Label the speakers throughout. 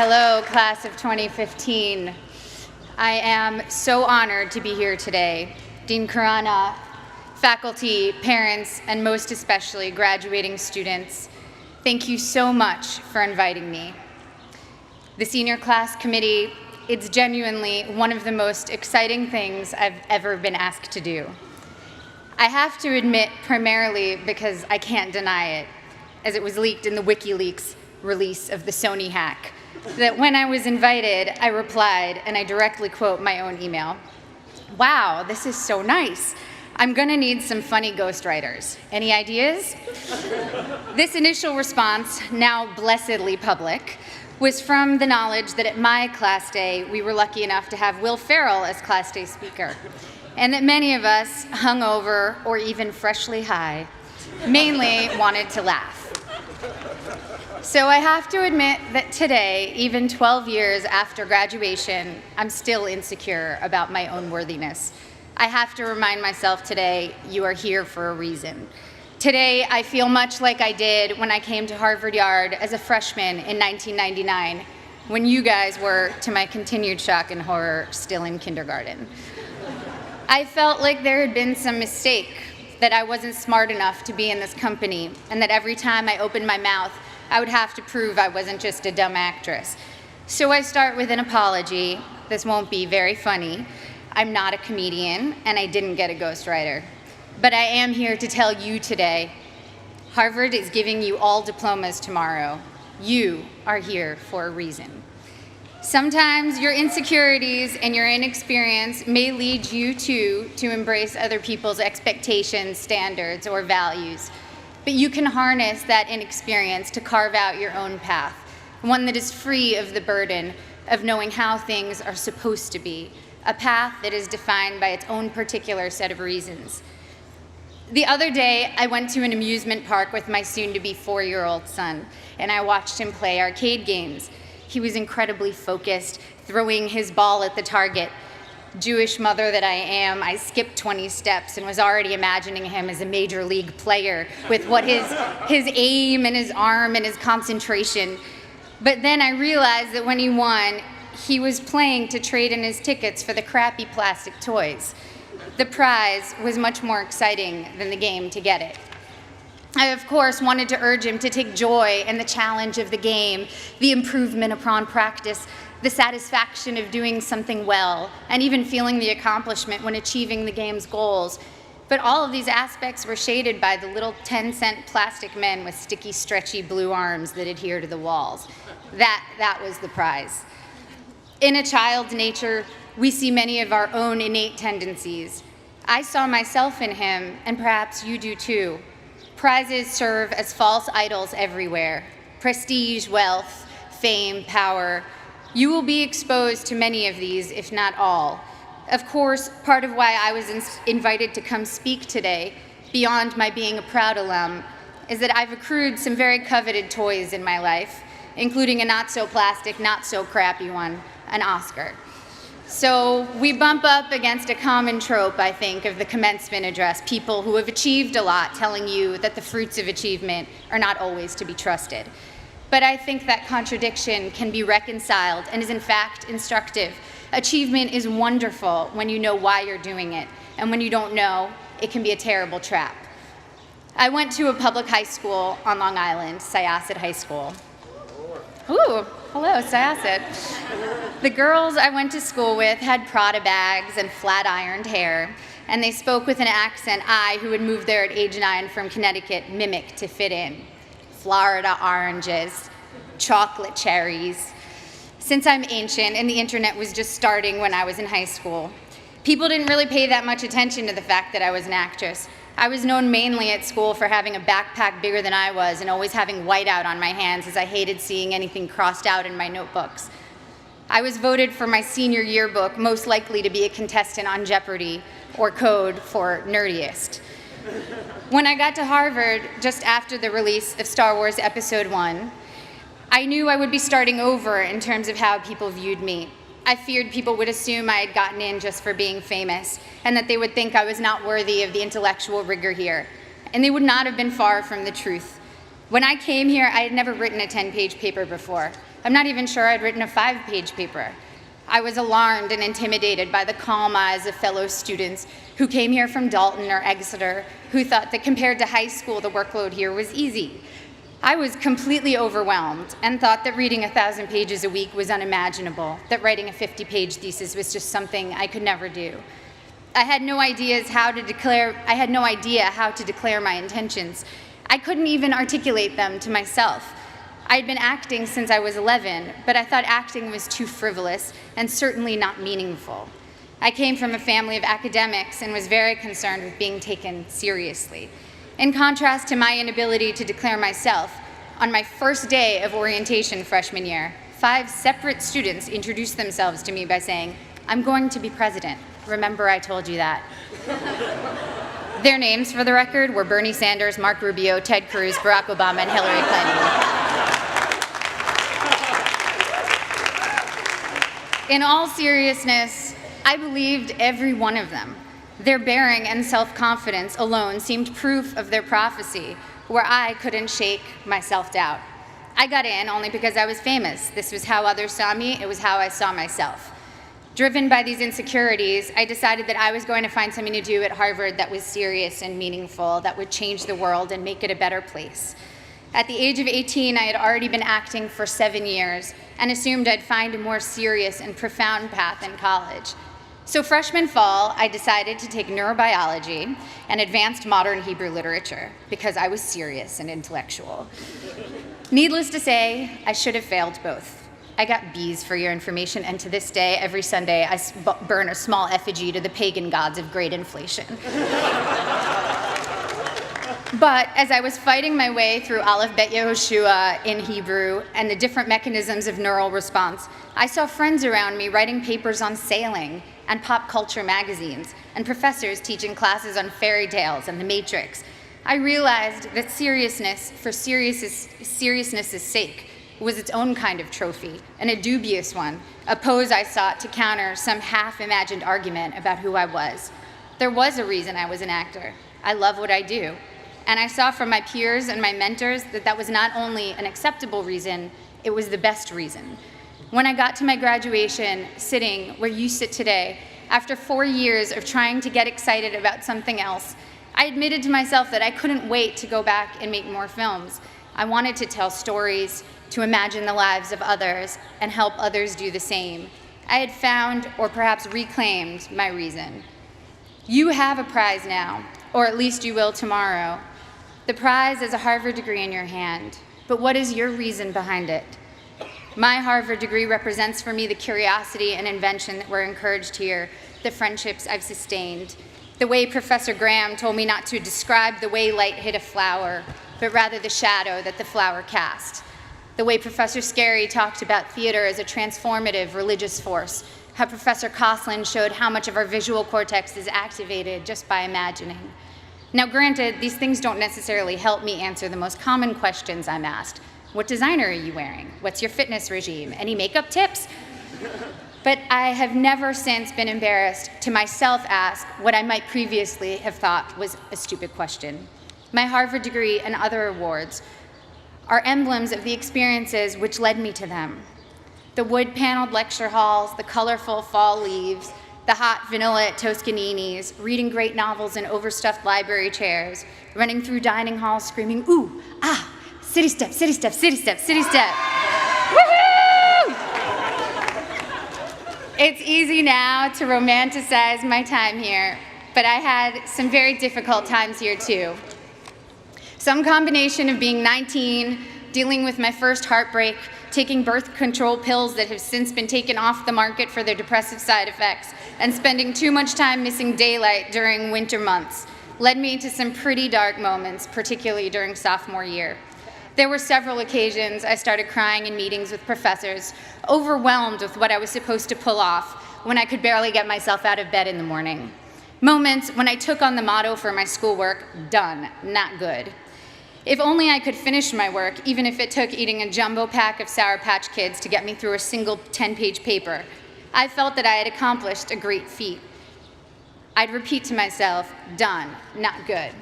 Speaker 1: Hello, class of 2015. I am so honored to be here today. Dean Khurana, faculty, parents, and most especially graduating students, thank you so much for inviting me. The senior class committee, it's genuinely one of the most exciting things I've ever been asked to do. I have to admit, primarily because I can't deny it, as it was leaked in the WikiLeaks release of the Sony hack, that when I was invited, I replied, and I directly quote my own email, "Wow, this is so nice. I'm gonna need some funny ghostwriters. Any ideas?" This initial response, now blessedly public, was from the knowledge that at my class day, we were lucky enough to have Will Ferrell as class day speaker, and that many of us, hungover or even freshly high, mainly wanted to laugh. So I have to admit that today, even 12 years after graduation, I'm still insecure about my own worthiness. I have to remind myself today, you are here for a reason. Today, I feel much like I did when I came to Harvard Yard as a freshman in 1999, when you guys were, to my continued shock and horror, still in kindergarten. I felt like there had been some mistake, that I wasn't smart enough to be in this company, and that every time I opened my mouth, I would have to prove I wasn't just a dumb actress. So I start with an apology. This won't be very funny. I'm not a comedian, and I didn't get a ghostwriter. But I am here to tell you today, Harvard is giving you all diplomas tomorrow. You are here for a reason. Sometimes your insecurities and your inexperience may lead you to embrace other people's expectations, standards, or values. But you can harness that inexperience to carve out your own path, one that is free of the burden of knowing how things are supposed to be, a path that is defined by its own particular set of reasons. The other day, I went to an amusement park with my soon-to-be 4-year-old son, and I watched him play arcade games. He was incredibly focused, throwing his ball at the target. Jewish mother that I am, I skipped 20 steps and was already imagining him as a major league player with what his aim and his arm and his concentration. But then I realized that when he won, he was playing to trade in his tickets for the crappy plastic toys. The prize was much more exciting than the game to get it. I, of course, wanted to urge him to take joy in the challenge of the game, the improvement upon practice, the satisfaction of doing something well, and even feeling the accomplishment when achieving the game's goals. But all of these aspects were shaded by the little 10-cent plastic men with sticky, stretchy blue arms that adhere to the walls. That was the prize. In a child's nature, we see many of our own innate tendencies. I saw myself in him, and perhaps you do too. Prizes serve as false idols everywhere. Prestige, wealth, fame, power. You will be exposed to many of these, if not all. Of course, part of why I was invited to come speak today, beyond my being a proud alum, is that I've accrued some very coveted toys in my life, including a not-so-plastic, not-so-crappy one, an Oscar. So we bump up against a common trope, I think, of the commencement address, people who have achieved a lot telling you that the fruits of achievement are not always to be trusted. But I think that contradiction can be reconciled and is in fact instructive. Achievement is wonderful when you know why you're doing it, and when you don't know, it can be a terrible trap. I went to a public high school on Long Island, Syosset High School. Ooh, hello, Syosset. The girls I went to school with had Prada bags and flat-ironed hair, and they spoke with an accent I, who had moved there at age 9 from Connecticut, mimicked to fit in. Florida oranges, chocolate cherries. Since I'm ancient and the internet was just starting when I was in high school, people didn't really pay that much attention to the fact that I was an actress. I was known mainly at school for having a backpack bigger than I was and always having whiteout on my hands, as I hated seeing anything crossed out in my notebooks. I was voted for my senior yearbook most likely to be a contestant on Jeopardy, or code for nerdiest. When I got to Harvard, just after the release of Star Wars Episode I, I knew I would be starting over in terms of how people viewed me. I feared people would assume I had gotten in just for being famous, and that they would think I was not worthy of the intellectual rigor here. And they would not have been far from the truth. When I came here, I had never written a 10-page paper before. I'm not even sure I'd written a 5-page paper. I was alarmed and intimidated by the calm eyes of fellow students who came here from Dalton or Exeter, who thought that compared to high school, the workload here was easy. I was completely overwhelmed and thought that reading 1,000 pages a week was unimaginable, that writing a 50-page thesis was just something I could never do. I had no idea how to declare my intentions. I couldn't even articulate them to myself. I'd been acting since I was 11, but I thought acting was too frivolous and certainly not meaningful. I came from a family of academics and was very concerned with being taken seriously. In contrast to my inability to declare myself, on my first day of orientation freshman year, 5 separate students introduced themselves to me by saying, "I'm going to be president. Remember I told you that." Their names, for the record, were Bernie Sanders, Mark Rubio, Ted Cruz, Barack Obama, and Hillary Clinton. In all seriousness, I believed every one of them. Their bearing and self-confidence alone seemed proof of their prophecy, where I couldn't shake my self-doubt. I got in only because I was famous. This was how others saw me. It was how I saw myself. Driven by these insecurities, I decided that I was going to find something to do at Harvard that was serious and meaningful, that would change the world and make it a better place. At the age of 18, I had already been acting for 7 years and assumed I'd find a more serious and profound path in college. So freshman fall, I decided to take neurobiology and advanced modern Hebrew literature because I was serious and intellectual. Needless to say, I should have failed both. I got B's for your information, and to this day, every Sunday, I burn a small effigy to the pagan gods of great inflation. But as I was fighting my way through Aleph Bet Yehoshua in Hebrew and the different mechanisms of neural response, I saw friends around me writing papers on sailing and pop culture magazines, and professors teaching classes on fairy tales and the Matrix. I realized that seriousness for seriousness' sake was its own kind of trophy, and a dubious one, a pose I sought to counter some half-imagined argument about who I was. There was a reason I was an actor. I love what I do. And I saw from my peers and my mentors that that was not only an acceptable reason, it was the best reason. When I got to my graduation, sitting where you sit today, after 4 years of trying to get excited about something else, I admitted to myself that I couldn't wait to go back and make more films. I wanted to tell stories, to imagine the lives of others, and help others do the same. I had found, or perhaps reclaimed, my reason. You have a prize now, or at least you will tomorrow. The prize is a Harvard degree in your hand, but what is your reason behind it? My Harvard degree represents for me the curiosity and invention that were encouraged here, the friendships I've sustained, the way Professor Graham told me not to describe the way light hit a flower, but rather the shadow that the flower cast, the way Professor Scarry talked about theater as a transformative religious force, how Professor Coslin showed how much of our visual cortex is activated just by imagining. Now granted, these things don't necessarily help me answer the most common questions I'm asked. What designer are you wearing? What's your fitness regime? Any makeup tips? But I have never since been embarrassed to myself ask what I might previously have thought was a stupid question. My Harvard degree and other awards are emblems of the experiences which led me to them. The wood-paneled lecture halls, the colorful fall leaves, the hot vanilla at Toscanini's, reading great novels in overstuffed library chairs, running through dining halls screaming, ooh, ah, city step, city step, city step, city step. Woohoo! It's easy now to romanticize my time here, but I had some very difficult times here too. Some combination of being 19, dealing with my first heartbreak, taking birth control pills that have since been taken off the market for their depressive side effects, and spending too much time missing daylight during winter months led me to some pretty dark moments, particularly during sophomore year. There were several occasions I started crying in meetings with professors, overwhelmed with what I was supposed to pull off when I could barely get myself out of bed in the morning. Moments when I took on the motto for my schoolwork, done, not good. If only I could finish my work, even if it took eating a jumbo pack of Sour Patch Kids to get me through a single 10-page paper. I felt that I had accomplished a great feat. I'd repeat to myself, done, not good.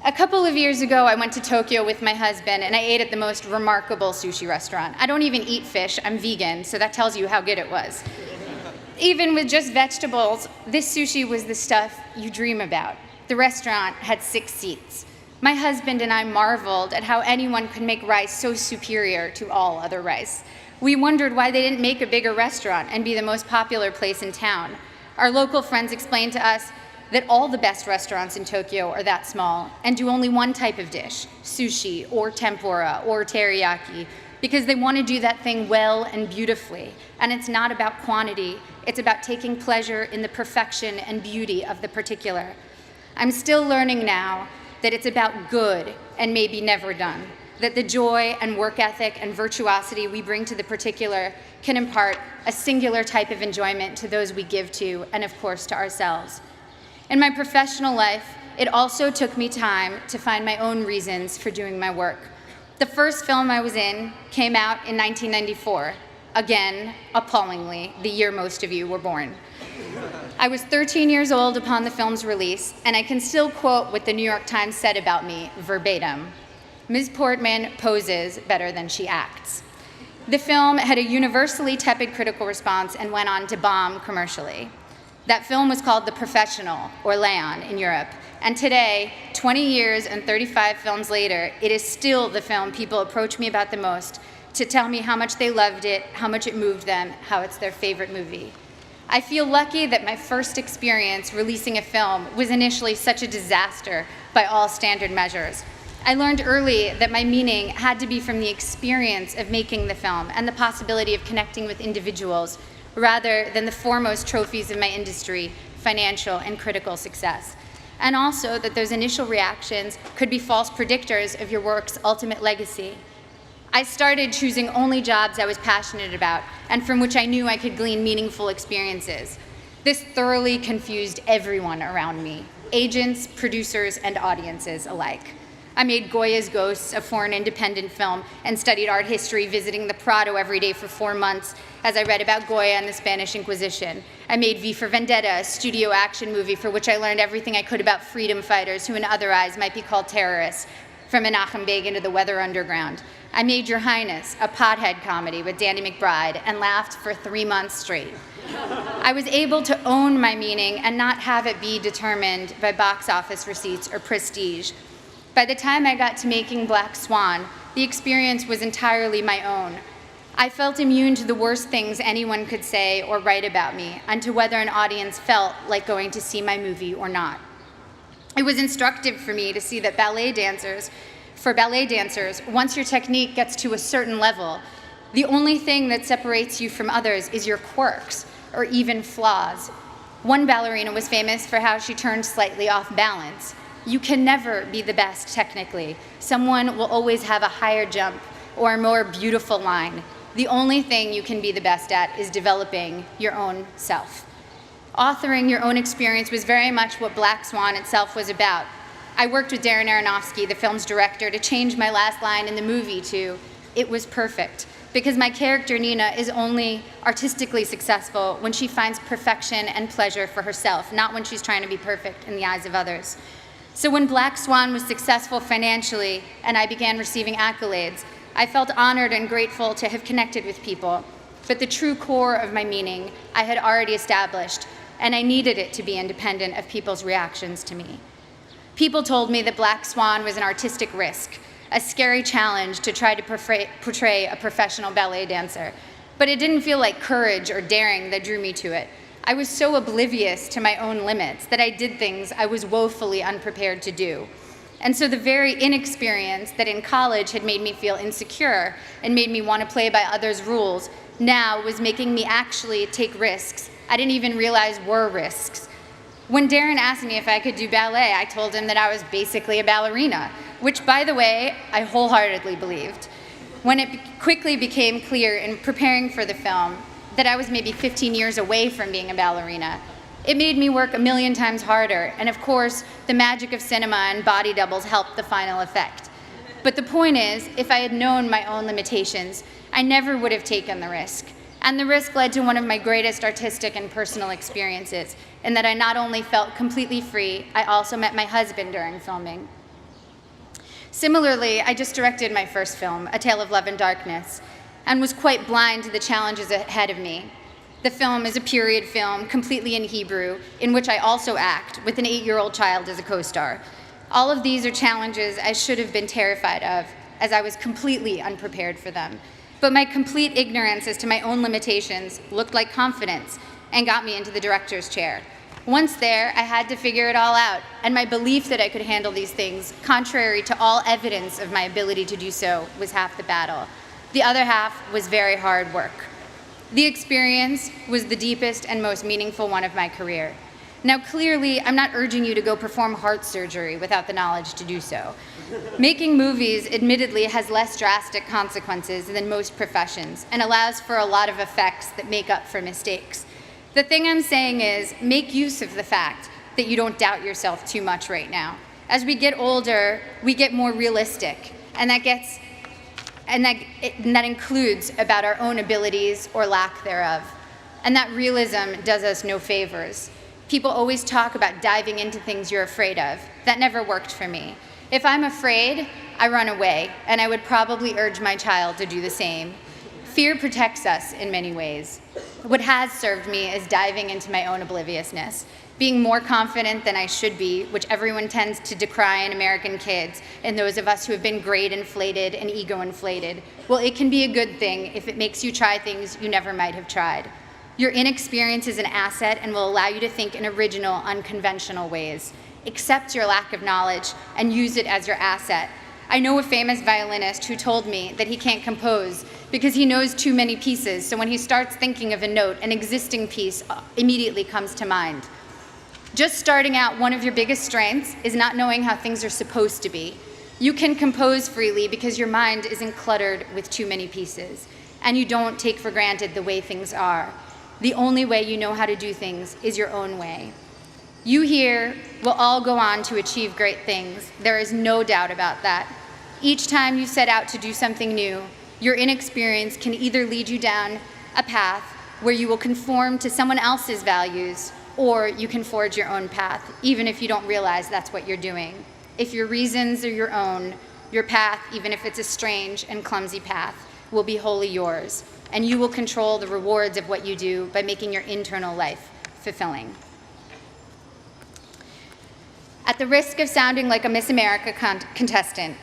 Speaker 1: A couple of years ago, I went to Tokyo with my husband, and I ate at the most remarkable sushi restaurant. I don't even eat fish, I'm vegan, so that tells you how good it was. Even with just vegetables, this sushi was the stuff you dream about. The restaurant had 6 seats. My husband and I marveled at how anyone could make rice so superior to all other rice. We wondered why they didn't make a bigger restaurant and be the most popular place in town. Our local friends explained to us that all the best restaurants in Tokyo are that small and do only one type of dish, sushi or tempura or teriyaki, because they want to do that thing well and beautifully. And it's not about quantity, it's about taking pleasure in the perfection and beauty of the particular. I'm still learning now that it's about good and maybe never done, that the joy and work ethic and virtuosity we bring to the particular can impart a singular type of enjoyment to those we give to, and of course to ourselves. In my professional life, it also took me time to find my own reasons for doing my work. The first film I was in came out in 1994, again, appallingly, the year most of you were born. I was 13 years old upon the film's release, and I can still quote what the New York Times said about me verbatim. Ms. Portman poses better than she acts. The film had a universally tepid critical response and went on to bomb commercially. That film was called The Professional, or Leon in Europe, and today, 20 years and 35 films later, it is still the film people approach me about the most to tell me how much they loved it, how much it moved them, how it's their favorite movie. I feel lucky that my first experience releasing a film was initially such a disaster by all standard measures. I learned early that my meaning had to be from the experience of making the film and the possibility of connecting with individuals rather than the foremost trophies of my industry, financial and critical success. And also that those initial reactions could be false predictors of your work's ultimate legacy. I started choosing only jobs I was passionate about and from which I knew I could glean meaningful experiences. This thoroughly confused everyone around me, agents, producers, and audiences alike. I made Goya's Ghosts, a foreign independent film, and studied art history, visiting the Prado every day for 4 months as I read about Goya and the Spanish Inquisition. I made V for Vendetta, a studio action movie for which I learned everything I could about freedom fighters who in other eyes might be called terrorists, from Menachem Begin to the Weather Underground. I made Your Highness, a pothead comedy with Danny McBride, and laughed for 3 months straight. I was able to own my meaning and not have it be determined by box office receipts or prestige. By the time I got to making Black Swan, the experience was entirely my own. I felt immune to the worst things anyone could say or write about me, and to whether an audience felt like going to see my movie or not. It was instructive for me to see that for ballet dancers, once your technique gets to a certain level, the only thing that separates you from others is your quirks, or even flaws. One ballerina was famous for how she turned slightly off balance. You can never be the best technically. Someone will always have a higher jump or a more beautiful line. The only thing you can be the best at is developing your own self. Authoring your own experience was very much what Black Swan itself was about. I worked with Darren Aronofsky, the film's director, to change my last line in the movie to, "It was perfect," because my character, Nina, is only artistically successful when she finds perfection and pleasure for herself, not when she's trying to be perfect in the eyes of others. So when Black Swan was successful financially and I began receiving accolades, I felt honored and grateful to have connected with people. But the true core of my meaning I had already established, and I needed it to be independent of people's reactions to me. People told me that Black Swan was an artistic risk, a scary challenge to try to portray a professional ballet dancer. But it didn't feel like courage or daring that drew me to it. I was so oblivious to my own limits that I did things I was woefully unprepared to do. And so the very inexperience that in college had made me feel insecure and made me want to play by others' rules now was making me actually take risks I didn't even realize were risks. When Darren asked me if I could do ballet, I told him that I was basically a ballerina, which, by the way, I wholeheartedly believed. When it quickly became clear in preparing for the film that I was maybe 15 years away from being a ballerina, it made me work 1,000,000 times harder, and of course, the magic of cinema and body doubles helped the final effect. But the point is, if I had known my own limitations, I never would have taken the risk. And the risk led to one of my greatest artistic and personal experiences, in that I not only felt completely free, I also met my husband during filming. Similarly, I just directed my first film, A Tale of Love and Darkness, and was quite blind to the challenges ahead of me. The film is a period film, completely in Hebrew, in which I also act, with an 8-year-old child as a co-star. All of these are challenges I should have been terrified of, as I was completely unprepared for them. But my complete ignorance as to my own limitations looked like confidence and got me into the director's chair. Once there, I had to figure it all out, and my belief that I could handle these things, contrary to all evidence of my ability to do so, was half the battle. The other half was very hard work. The experience was the deepest and most meaningful one of my career. Now, clearly, I'm not urging you to go perform heart surgery without the knowledge to do so. Making movies, admittedly, has less drastic consequences than most professions and allows for a lot of effects that make up for mistakes. The thing I'm saying is, make use of the fact that you don't doubt yourself too much right now. As we get older, we get more realistic, and that includes about our own abilities or lack thereof. And that realism does us no favors. People always talk about diving into things you're afraid of. That never worked for me. If I'm afraid, I run away, and I would probably urge my child to do the same. Fear protects us in many ways. What has served me is diving into my own obliviousness, being more confident than I should be, which everyone tends to decry in American kids, and those of us who have been grade inflated and ego inflated. Well, it can be a good thing if it makes you try things you never might have tried. Your inexperience is an asset and will allow you to think in original, unconventional ways. Accept your lack of knowledge and use it as your asset. I know a famous violinist who told me that he can't compose because he knows too many pieces, so when he starts thinking of a note, an existing piece immediately comes to mind. Just starting out, one of your biggest strengths is not knowing how things are supposed to be. You can compose freely because your mind isn't cluttered with too many pieces, and you don't take for granted the way things are. The only way you know how to do things is your own way. You here will all go on to achieve great things. There is no doubt about that. Each time you set out to do something new, your inexperience can either lead you down a path where you will conform to someone else's values, or you can forge your own path, even if you don't realize that's what you're doing. If your reasons are your own, your path, even if it's a strange and clumsy path, will be wholly yours, and you will control the rewards of what you do by making your internal life fulfilling. At the risk of sounding like a Miss America contestant,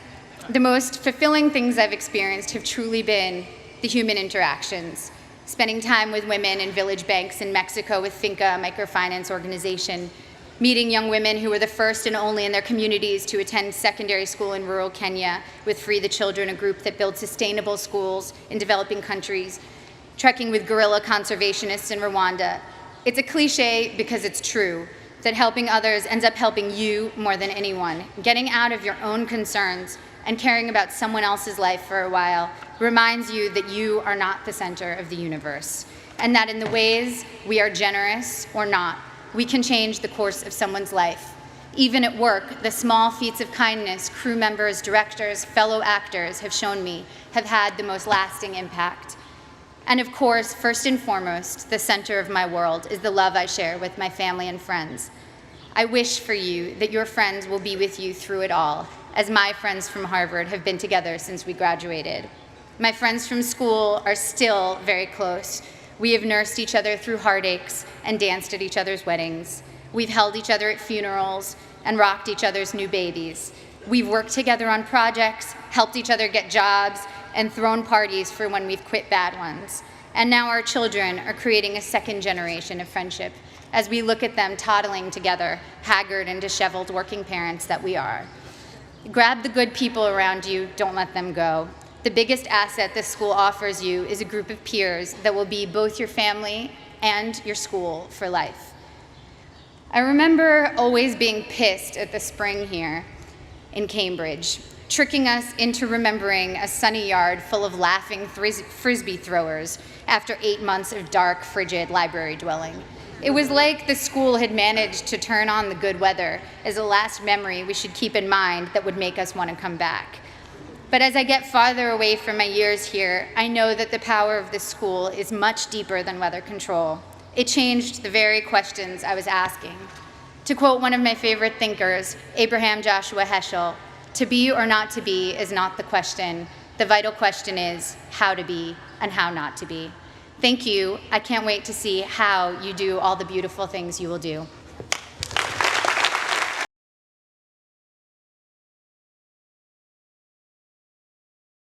Speaker 1: the most fulfilling things I've experienced have truly been the human interactions. Spending time with women in village banks in Mexico with Finca, a microfinance organization, meeting young women who were the first and only in their communities to attend secondary school in rural Kenya with Free the Children, a group that builds sustainable schools in developing countries, trekking with guerrilla conservationists in Rwanda. It's a cliche because it's true, that helping others ends up helping you more than anyone. Getting out of your own concerns and caring about someone else's life for a while reminds you that you are not the center of the universe, and that in the ways we are generous or not, we can change the course of someone's life. Even at work, the small feats of kindness crew members, directors, fellow actors have shown me have had the most lasting impact. And of course, first and foremost, the center of my world is the love I share with my family and friends. I wish for you that your friends will be with you through it all, as my friends from Harvard have been together since we graduated. My friends from school are still very close. We have nursed each other through heartaches and danced at each other's weddings. We've held each other at funerals and rocked each other's new babies. We've worked together on projects, helped each other get jobs, and thrown parties for when we've quit bad ones. And now our children are creating a second generation of friendship as we look at them toddling together, haggard and disheveled working parents that we are. Grab the good people around you, don't let them go. The biggest asset this school offers you is a group of peers that will be both your family and your school for life. I remember always being pissed at the spring here in Cambridge, tricking us into remembering a sunny yard full of laughing frisbee throwers after 8 months of dark, frigid library dwelling. It was like the school had managed to turn on the good weather as a last memory we should keep in mind that would make us want to come back. But as I get farther away from my years here, I know that the power of this school is much deeper than weather control. It changed the very questions I was asking. To quote one of my favorite thinkers, Abraham Joshua Heschel, To be or not to be is not the question. The vital question is how to be and how not to be. Thank you. I can't wait to see how you do all the beautiful things you will do.